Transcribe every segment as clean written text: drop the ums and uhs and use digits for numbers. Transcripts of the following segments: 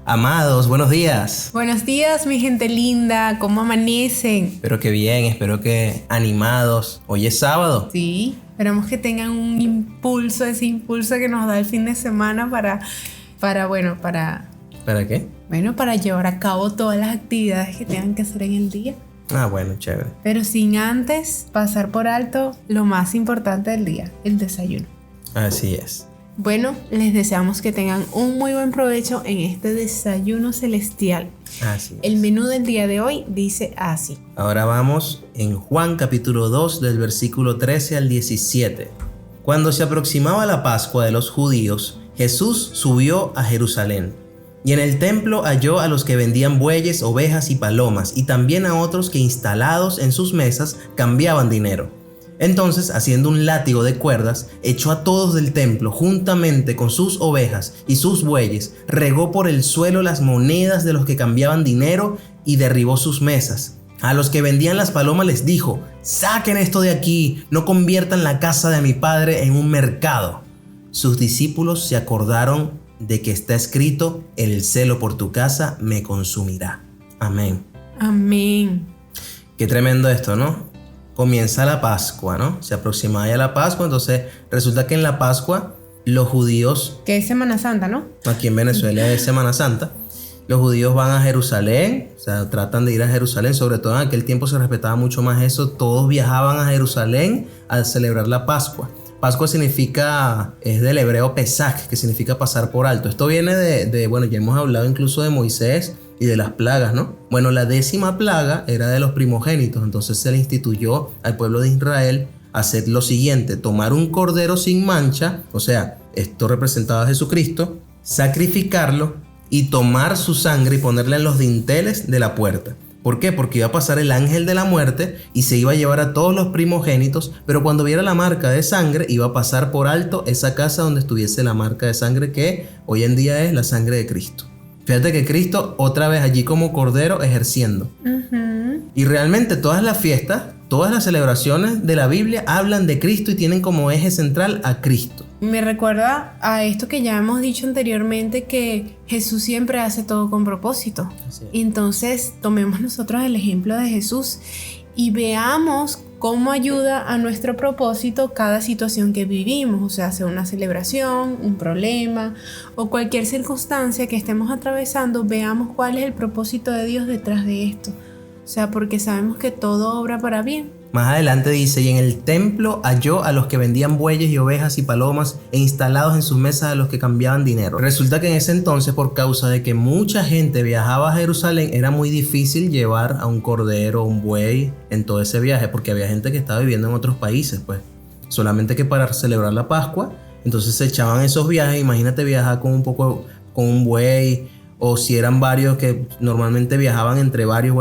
Amados, buenos días. Buenos días, mi gente linda, ¿cómo amanecen? Espero que bien, espero que animados. Hoy es sábado. Sí, esperamos que tengan un impulso, ese impulso que nos da el fin de semana para ¿Para qué? para llevar a cabo todas las actividades que tengan que hacer en el día. Ah, bueno, chévere. Pero sin antes pasar por alto lo más importante del día, el desayuno. Así es. Bueno, les deseamos que tengan un muy buen provecho en este desayuno celestial. Así es. El menú del día de hoy dice así. Ahora vamos en Juan capítulo 2 del versículo 13 al 17. Cuando se aproximaba la Pascua de los judíos, Jesús subió a Jerusalén. Y en el templo halló a los que vendían bueyes, ovejas y palomas, y también a otros que instalados en sus mesas cambiaban dinero. Entonces, haciendo un látigo de cuerdas, echó a todos del templo juntamente con sus ovejas y sus bueyes, regó por el suelo las monedas de los que cambiaban dinero y derribó sus mesas. A los que vendían las palomas les dijo: «Saquen esto de aquí, no conviertan la casa de mi padre en un mercado». Sus discípulos se acordaron de que está escrito: «El celo por tu casa me consumirá». Amén. Amén. Qué tremendo esto, ¿no? Comienza la Pascua, ¿no? Se aproxima ya la Pascua, entonces resulta que en la Pascua los judíos, Que es Semana Santa, ¿no? aquí en Venezuela es Semana Santa, los judíos van a Jerusalén, o sea, tratan de ir a Jerusalén, sobre todo en aquel tiempo se respetaba mucho más eso, todos viajaban a Jerusalén a celebrar la Pascua. Pascua significa, es del hebreo Pesach, que significa pasar por alto. Esto viene bueno, ya hemos hablado incluso de Moisés y de las plagas, ¿no? Bueno, la 10ª plaga era de los primogénitos, entonces se le instituyó al pueblo de Israel hacer lo siguiente: tomar un cordero sin mancha, o sea, esto representaba a Jesucristo, sacrificarlo y tomar su sangre y ponerla en los dinteles de la puerta. ¿Por qué? Porque iba a pasar el ángel de la muerte y se iba a llevar a todos los primogénitos, pero cuando viera la marca de sangre iba a pasar por alto esa casa donde estuviese la marca de sangre, que hoy en día es la sangre de Cristo. Fíjate que Cristo otra vez allí como cordero ejerciendo. Y realmente todas las fiestas, todas las celebraciones de la Biblia hablan de Cristo y tienen como eje central a Cristo. Me recuerda a esto que ya hemos dicho anteriormente, que Jesús siempre hace todo con propósito. Entonces, tomemos nosotros el ejemplo de Jesús y veamos cómo ayuda a nuestro propósito cada situación que vivimos, o sea una celebración, un problema o cualquier circunstancia que estemos atravesando, veamos cuál es el propósito de Dios detrás de esto. O sea, porque sabemos que todo obra para bien. Más adelante dice: y en el templo halló a los que vendían bueyes y ovejas y palomas e instalados en sus mesas a los que cambiaban dinero. Resulta que en ese entonces, por causa de que mucha gente viajaba a Jerusalén, era muy difícil llevar a un cordero o un buey en todo ese viaje, porque había gente que estaba viviendo en otros países, pues. Solamente que para celebrar la Pascua, entonces se echaban esos viajes. Imagínate viajar con un buey, o si eran varios, que normalmente viajaban entre varios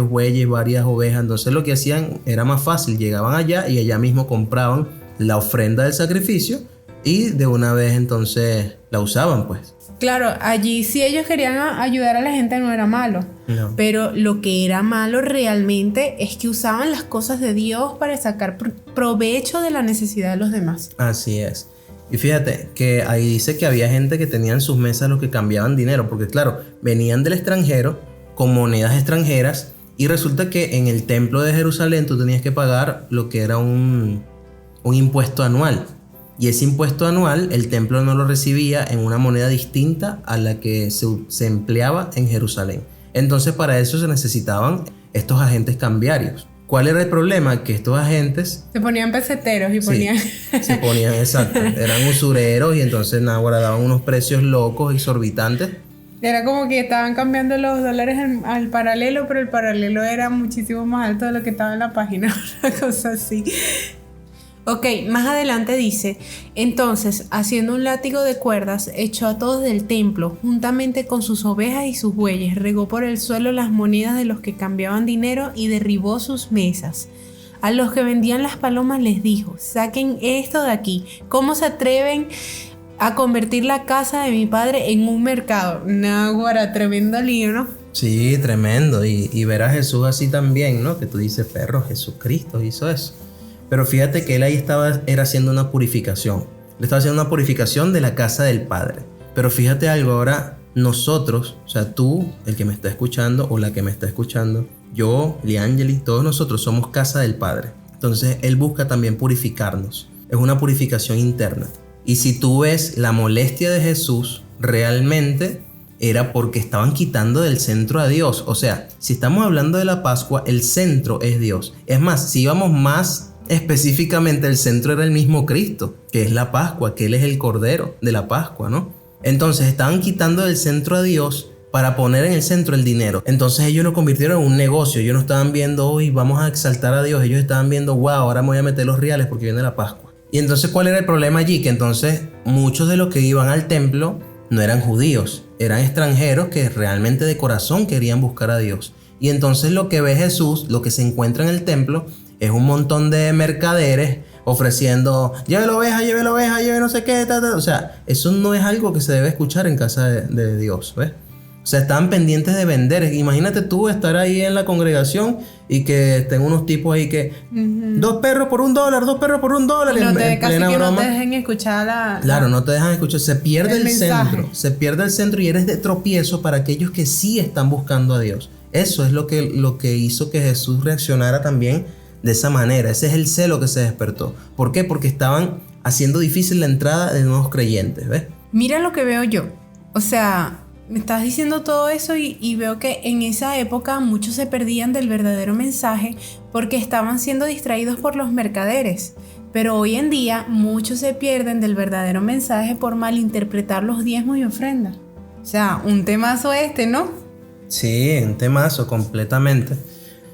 bueyes, varias ovejas. Entonces lo que hacían era más fácil, llegaban allá y allá mismo compraban la ofrenda del sacrificio y de una vez entonces la usaban, pues. Claro, allí si ellos querían ayudar a la gente no era malo, No. pero lo que era malo realmente es que usaban las cosas de Dios para sacar provecho de la necesidad de los demás. Así es. Y fíjate que ahí dice que había gente que tenía en sus mesas los que cambiaban dinero, porque claro, venían del extranjero con monedas extranjeras y resulta que en el templo de Jerusalén tú tenías que pagar lo que era un impuesto anual. Y ese impuesto anual el templo no lo recibía en una moneda distinta a la que se empleaba en Jerusalén. Entonces para eso se necesitaban estos agentes cambiarios. ¿Cuál era el problema? Que estos agentes Se ponían peseteros y ponían... se ponían, exacto, eran usureros y entonces nada, daban unos precios locos, exorbitantes. Era como que estaban cambiando los dólares al paralelo, pero el paralelo era muchísimo más alto de lo que estaba en la página, una cosa así. Ok, más adelante dice: entonces, haciendo un látigo de cuerdas, echó a todos del templo, juntamente con sus ovejas y sus bueyes, regó por el suelo las monedas de los que cambiaban dinero y derribó sus mesas. A los que vendían las palomas les dijo: saquen esto de aquí. ¿Cómo se atreven a convertir la casa de mi padre en un mercado? Náguara, tremendo lío, ¿no? Sí, tremendo. Y ver a Jesús así también, ¿no? Que tú dices: perro, Jesucristo hizo eso. Pero fíjate que él ahí era haciendo una purificación. Le estaba haciendo una purificación de la casa del Padre. Pero fíjate algo, ahora nosotros, o sea, tú, el que me está escuchando o la que me está escuchando, yo, Liangeli, todos nosotros somos casa del Padre. Entonces Él busca también purificarnos. Es una purificación interna. Y si tú ves la molestia de Jesús, realmente era porque estaban quitando del centro a Dios. O sea, si estamos hablando de la Pascua, el centro es Dios. Es más, si íbamos más específicamente, el centro era el mismo Cristo, que es la Pascua, que Él es el Cordero de la Pascua, ¿no? Entonces estaban quitando del centro a Dios para poner en el centro el dinero. Entonces ellos lo convirtieron en un negocio. Ellos no estaban viendo, hoy vamos a exaltar a Dios. Ellos estaban viendo, wow, ahora me voy a meter los reales porque viene la Pascua. Y entonces, ¿cuál era el problema allí? Que entonces muchos de los que iban al templo no eran judíos, eran extranjeros que realmente de corazón querían buscar a Dios. Y entonces lo que ve Jesús, lo que se encuentra en el templo, es un montón de mercaderes ofreciendo, lleve la oveja, lleve no sé qué, O sea, eso no es algo que se debe escuchar en casa de Dios, ¿ves? O sea, estaban pendientes de vender. Imagínate tú estar ahí en la congregación y que estén unos tipos ahí que 2 perros por $1, 2 perros por $1. No te, casi que no te dejen escuchar Claro, no te dejan escuchar. Se pierde el mensaje. centro. Se pierde el centro y eres de tropiezo para aquellos que sí están buscando a Dios. Eso es lo que hizo que Jesús reaccionara también de esa manera. Ese es el celo que se despertó. ¿Por qué? Porque estaban haciendo difícil la entrada de nuevos creyentes, ¿ves? Mira lo que veo yo. O sea, me estás diciendo todo eso y veo que en esa época muchos se perdían del verdadero mensaje porque estaban siendo distraídos por los mercaderes. Pero hoy en día muchos se pierden del verdadero mensaje por malinterpretar los diezmos y ofrendas. O sea, un temazo ¿no? Sí, un temazo completamente.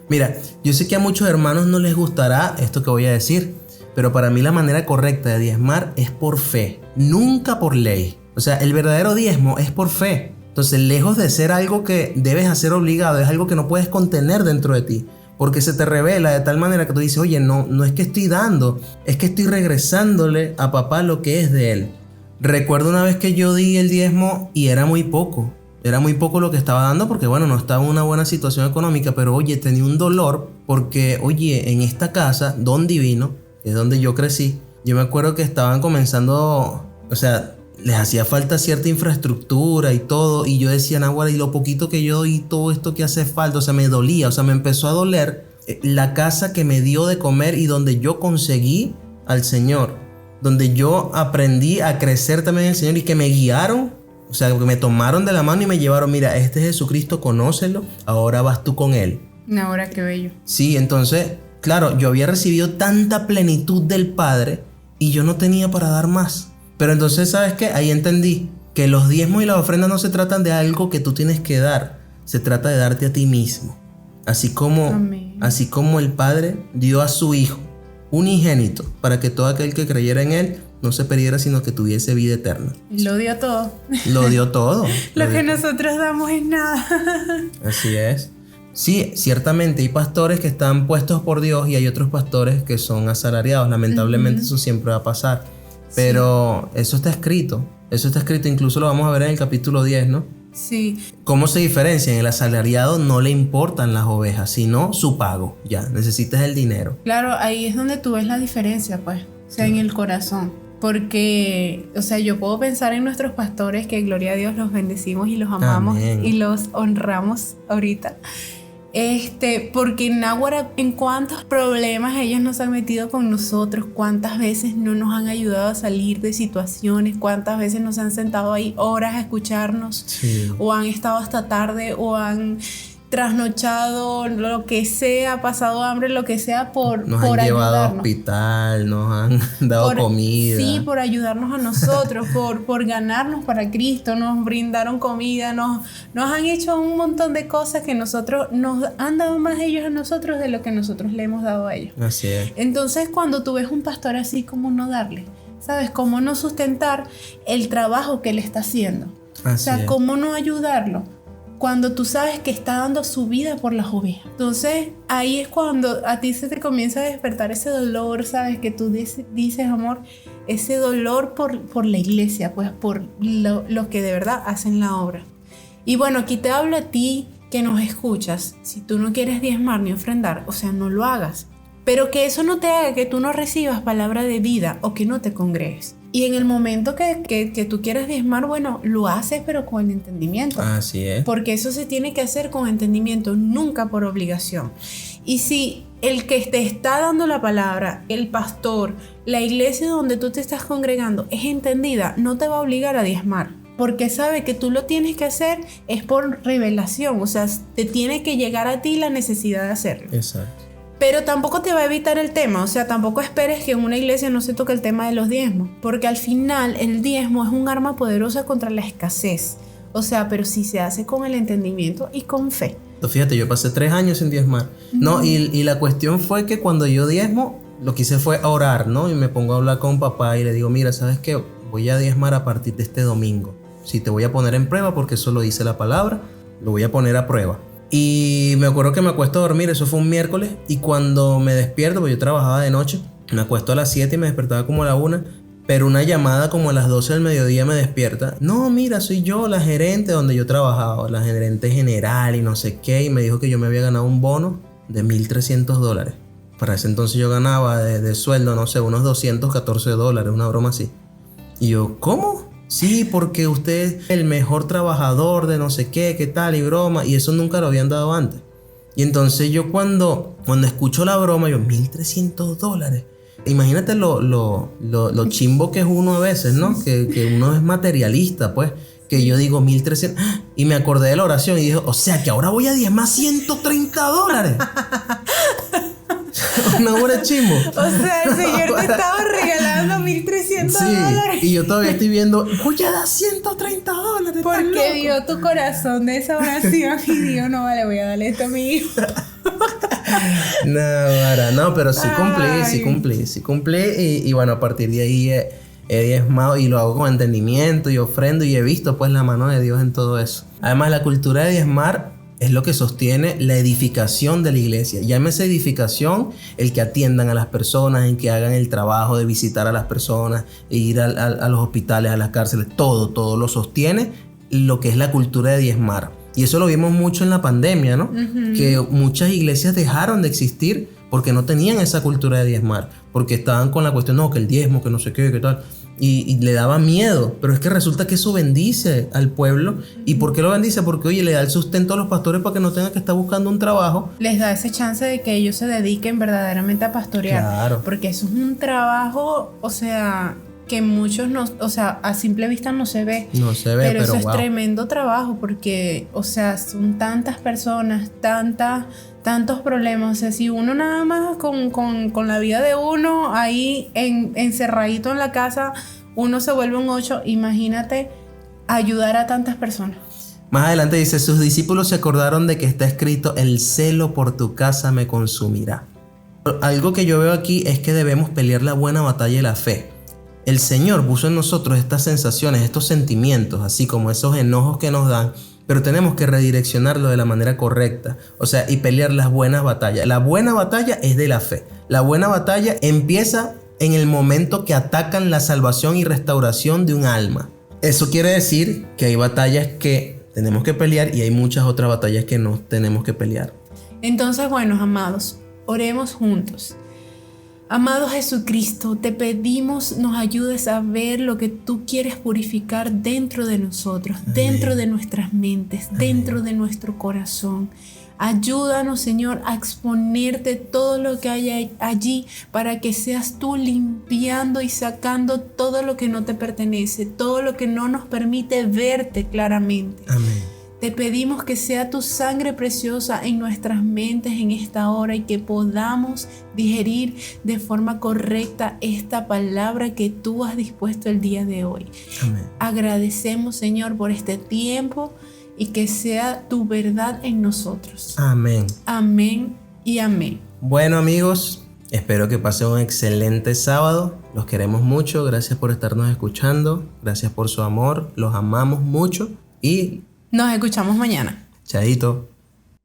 Mira, yo sé que a muchos hermanos no les gustará esto que voy a decir, pero para mí la manera correcta de diezmar es por fe, nunca por ley. O sea, el verdadero diezmo es por fe. Entonces, lejos de ser algo que debes hacer obligado, es algo que no puedes contener dentro de ti, porque se te revela de tal manera que tú dices, oye, no es que estoy dando, es que estoy regresándole a papá lo que es de él. Recuerdo una vez que yo di el diezmo y era muy poco lo que estaba dando porque, bueno, no estaba en una buena situación económica, pero oye, tenía un dolor porque, oye, en esta casa, Don Divino, que es donde yo crecí, yo me acuerdo que estaban comenzando, o sea, les hacía falta cierta infraestructura y todo, y yo decía, Nahuara, y lo poquito que yo doy, todo esto que hace falta, o sea, me dolía, o sea, me empezó a doler la casa que me dio de comer y donde yo conseguí al Señor, donde yo aprendí a crecer también en el Señor y que me guiaron, o sea, que me tomaron de la mano y me llevaron, mira, este es Jesucristo, conócelo, ahora vas tú con Él. Ahora qué bello. Sí, entonces, claro, yo había recibido tanta plenitud del Padre y yo no tenía para dar más. Pero entonces, ¿sabes qué? Ahí entendí que los diezmos y las ofrendas no se tratan de algo que tú tienes que dar. Se trata de darte a ti mismo. Así como el Padre dio a su Hijo, unigénito, para que todo aquel que creyera en Él no se perdiera, sino que tuviese vida eterna. Lo dio todo. Lo dio todo. Lo que nosotros damos es nada. Así es. Sí, ciertamente hay pastores que están puestos por Dios y hay otros pastores que son asalariados. Lamentablemente eso siempre va a pasar. Pero eso está escrito, incluso lo vamos a ver en el capítulo 10, ¿no? Sí. ¿Cómo se diferencian? El asalariado no le importan las ovejas, sino su pago, ya, necesitas el dinero. Claro, ahí es donde tú ves la diferencia, pues, o sea, en el corazón. Porque, o sea, yo puedo pensar en nuestros pastores que, gloria a Dios, los bendecimos y los amamos. Amén. Y los honramos ahorita. Porque en Náhuara, en cuántos problemas ellos nos han metido con nosotros, cuántas veces no nos han ayudado a salir de situaciones, cuántas veces nos han sentado ahí horas a escucharnos, sí, o han estado hasta tarde, o han trasnochado, lo que sea, pasado hambre, lo que sea, por ayudarnos. Nos han llevado al hospital, nos han dado comida. Sí, por ayudarnos a nosotros, por ganarnos para Cristo, nos brindaron comida, nos han hecho un montón de cosas que nosotros, nos han dado más ellos a nosotros de lo que nosotros le hemos dado a ellos. Así es. Entonces, cuando tú ves un pastor así, ¿cómo no darle? ¿Sabes? ¿Cómo no sustentar el trabajo que él está haciendo? Así es. ¿Cómo no ayudarlo? Cuando tú sabes que está dando su vida por las ovejas. Entonces, ahí es cuando a ti se te comienza a despertar ese dolor, ¿sabes? Que tú dices, amor, ese dolor por la iglesia, pues por los que de verdad hacen la obra. Y bueno, aquí te hablo a ti que nos escuchas. Si tú no quieres diezmar ni ofrendar, o sea, no lo hagas. Pero que eso no te haga que tú no recibas palabra de vida o que no te congregues. Y en el momento que tú quieras diezmar, bueno, lo haces pero con el entendimiento. Así es. Porque eso se tiene que hacer con entendimiento, nunca por obligación. Y si el que te está dando la palabra, el pastor, la iglesia donde tú te estás congregando es entendida, no te va a obligar a diezmar. Porque sabe que tú lo tienes que hacer es por revelación. O sea, te tiene que llegar a ti la necesidad de hacerlo. Exacto. Pero tampoco te va a evitar el tema, o sea, tampoco esperes que en una iglesia no se toque el tema de los diezmos, porque al final el diezmo es un arma poderosa contra la escasez, o sea, pero si se hace con el entendimiento y con fe. Fíjate, yo pasé 3 años sin diezmar, ¿no? Y la cuestión fue que cuando yo diezmo, lo que hice fue orar, ¿no? Y me pongo a hablar con papá y le digo, mira, ¿sabes qué? Voy a diezmar a partir de este domingo. Sí, te voy a poner en prueba porque eso lo dice la palabra, lo voy a poner a prueba. Y me acuerdo que me acuesto a dormir, eso fue un miércoles, y cuando me despierto, porque yo trabajaba de noche, me acuesto a las 7 y me despertaba como a la 1, pero una llamada como a las 12 del mediodía me despierta. No, mira, soy yo, la gerente donde yo trabajaba, la gerente general y no sé qué, y me dijo que yo me había ganado un bono de $1,300. Para ese entonces yo ganaba de sueldo, no sé, unos $214, una broma así. Y yo, ¿cómo? Sí, porque usted es el mejor trabajador de no sé qué tal y broma. Y eso nunca lo habían dado antes. Y entonces yo cuando escucho la broma, yo, $1,300. Imagínate lo chimbo que es uno a veces, ¿no? Que uno es materialista, pues. Que yo digo 1,300. Y me acordé de la oración y dije, o sea que ahora voy a diezmar $130. Una hora chimbo. O sea, el Señor te estaba regalando $1,300. Sí, y yo todavía estoy viendo, voy a dar $130. Porque vio tu corazón de esa oración y dijo, no vale, voy a darle esto a mi hijo. No, pero sí cumplí. Y bueno, a partir de ahí he diezmado y lo hago con entendimiento y ofrendo y he visto pues la mano de Dios en todo eso. Además, la cultura de diezmar es lo que sostiene la edificación de la iglesia. Llámese edificación el que atiendan a las personas, en que hagan el trabajo de visitar a las personas, e ir a los hospitales, a las cárceles. Todo lo sostiene lo que es la cultura de diezmar. Y eso lo vimos mucho en la pandemia, ¿no? Que muchas iglesias dejaron de existir porque no tenían esa cultura de diezmar. Porque estaban con la cuestión, no, que el diezmo, que no sé qué, que tal. Y le daba miedo, pero es que resulta que eso bendice al pueblo. ¿Y por qué lo bendice? Porque, oye, le da el sustento a los pastores para que no tengan que estar buscando un trabajo. Les da ese chance de que ellos se dediquen verdaderamente a pastorear. Claro. Porque eso es un trabajo, o sea, que muchos no, o sea, a simple vista no se ve. No se ve, pero eso es wow. Tremendo trabajo porque, o sea, son tantas personas, tantos problemas. O sea, si uno nada más con la vida de uno ahí encerradito en la casa, uno se vuelve un 8. Imagínate ayudar a tantas personas. Más adelante dice, sus discípulos se acordaron de que está escrito, el celo por tu casa me consumirá. Algo que yo veo aquí es que debemos pelear la buena batalla de la fe. El Señor puso en nosotros estas sensaciones, estos sentimientos, así como esos enojos que nos dan, pero tenemos que redireccionarlo de la manera correcta, o sea, y pelear las buenas batallas. La buena batalla es de la fe. La buena batalla empieza en el momento que atacan la salvación y restauración de un alma. Eso quiere decir que hay batallas que tenemos que pelear y hay muchas otras batallas que no tenemos que pelear. Entonces, bueno, amados, oremos juntos. Amado Jesucristo, te pedimos nos ayudes a ver lo que tú quieres purificar dentro de nosotros, amén, dentro de nuestras mentes, amén, dentro de nuestro corazón. Ayúdanos, Señor, a exponerte todo lo que hay allí para que seas tú limpiando y sacando todo lo que no te pertenece, todo lo que no nos permite verte claramente. Amén. Te pedimos que sea tu sangre preciosa en nuestras mentes en esta hora y que podamos digerir de forma correcta esta palabra que tú has dispuesto el día de hoy. Amén. Agradecemos, Señor, por este tiempo y que sea tu verdad en nosotros. Amén. Amén y amén. Bueno, amigos, espero que pasen un excelente sábado. Los queremos mucho. Gracias por estarnos escuchando. Gracias por su amor. Los amamos mucho y nos escuchamos mañana. Chaito.